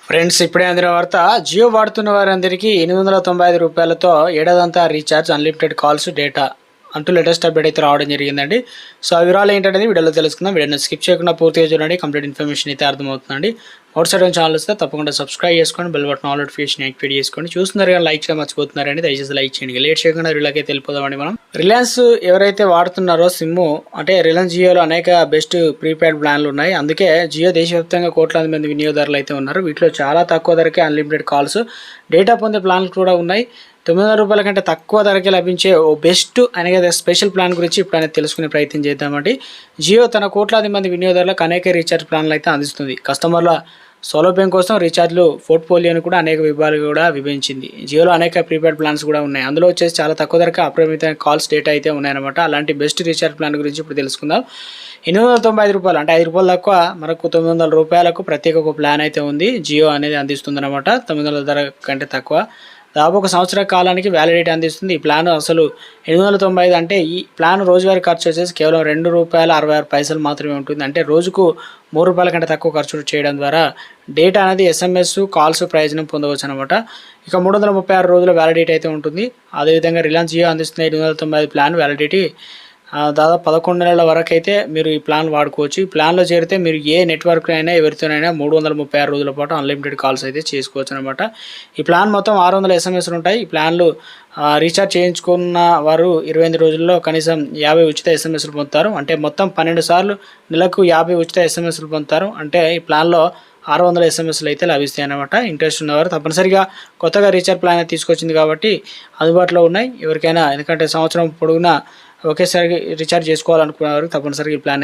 Friends, ఇప్పుడే అందిన వార్త. జియో వాడుతున్న వారందరికీ రూ. 895 ఏడాదంతా రీఛార్జ్, అన్లిమిటెడ్ కాల్స్, డేటా అంటూ లేటెస్ట్ అప్డేట్ అయితే రావడం జరిగిందండి. సో ఆ వివరాలు ఏంటనేది వీడియోలో తెలుసుకుందాం. వీడియోని స్కిప్ చేయకుండా పూర్తిగా చూడండి. కంప్లీట్ ఇన్ఫర్మేషన్ అయితే అర్థమవుతుందండి. అవుట్సైడ్ ఛానల్ వస్తే తప్పకుండా సబ్స్క్రైబ్ చేసుకోండి, bell button all notification activate చేసుకోండి. చూస్తున్నారు కానీ లైక్ చేయడం మర్చిపోతున్నారండి. దయచేసి లైక్ చేయండి. లేట్ చేయకుండా వీళ్ళకైతే వెళ్ళిపోదామండి. మనం రిలయన్స్ ఎవరైతే వాడుతున్నారో సిమ్, అంటే రిలయన్స్ జియోలో అనేక బెస్ట్ ప్రీపెయిడ్ ప్లాన్లు ఉన్నాయి. అందుకే జియో దేశవ్యాప్తంగా కోట్లాది మంది వినియోగదారులు అయితే ఉన్నారు. వీటిలో చాలా తక్కువ ధరకే అన్లిమిటెడ్ కాల్స్, డేటా పొందే ప్లాన్లు కూడా ఉన్నాయి. రూ. 900 కంటే తక్కువ ధరకే లభించే ఓ బెస్ట్ అనేది స్పెషల్ ప్లాన్ గురించి ఇప్పుడు అనేది తెలుసుకునే ప్రయత్నం చేద్దామండి. జియో తన కోట్లాది మంది వినియోగదారులకు అనేక రీఛార్జ్ ప్లాన్లు అయితే అందిస్తుంది. కస్టమర్ల సౌలభ్యం కోసం రీఛార్జ్లు పోర్ట్ఫోలియోని కూడా అనేక విభాగాలు కూడా విభజించింది. జియోలో అనేక ప్రీపెయిడ్ ప్లాన్స్ కూడా ఉన్నాయి. అందులో వచ్చేసి చాలా తక్కువ ధరకే అపరిమితమైన కాల్స్, డేటా అయితే ఉన్నాయన్నమాట. అలాంటి బెస్ట్ రీఛార్జ్ ప్లాన్ గురించి ఇప్పుడు తెలుసుకుందాం. రూ. 895 అంటే రూ. 5 తక్కువ మనకు రూ. 900 ప్రత్యేక ఒక ప్లాన్ అయితే ఉంది. జియో అనేది అందిస్తుంది అనమాట. 900 ధర కంటే తక్కువ. దాదాపు ఒక సంవత్సర కాలానికి వ్యాలిడిటీ అందిస్తుంది. ఈ ప్లాన్ అసలు 895 అంటే ఈ ప్లాన్ రోజువారీ ఖర్చు వచ్చేసి కేవలం రూ. 2.66 మాత్రమే ఉంటుంది. అంటే రోజుకు రూ. 3 కంటే తక్కువ ఖర్చు చేయడం ద్వారా డేటా అనేది SMS, కాల్స్ ప్రయోజనం పొందవచ్చు అనమాట. ఇక 336 రోజుల వ్యాలిడిటీ అయితే ఉంటుంది. అదేవిధంగా రిలయన్స్ జియో అందిస్తున్న 895 ప్లాన్ వ్యాలిడిటీ దాదాపు 11 నెలల వరకు అయితే మీరు ఈ ప్లాన్ వాడుకోవచ్చు. ఈ ప్లాన్లో చేరితే మీరు ఏ నెట్వర్క్ అయినా ఎవరితోనైనా 336 రోజుల పాటు అన్లిమిటెడ్ కాల్స్ అయితే చేసుకోవచ్చు అనమాట. ఈ ప్లాన్ మొత్తం 600 SMSలు ఉంటాయి. ఈ ప్లాన్లు రీఛార్జ్ చేయించుకున్న వారు 28 రోజుల్లో కనీసం 50 ఉచిత SMSలు పొందుతారు. అంటే మొత్తం 12 సార్లు నెలకు 50 ఉచిత SMSలు పొందుతారు. అంటే ఈ ప్లాన్లో 600 SMSలు అయితే లభిస్తాయి అన్నమాట. ఇంట్రెస్ట్ ఉన్నవారు తప్పనిసరిగా కొత్తగా రీఛార్జ్ ప్లాన్ తీసుకొచ్చింది కాబట్టి అందుబాటులో ఉన్నాయి. ఎవరికైనా, ఎందుకంటే సంవత్సరం పొడుగునా ఒకేసారి రీఛార్జ్ చేసుకోవాలనుకునేవారు తప్పనిసరిగా ఈ ప్లాన్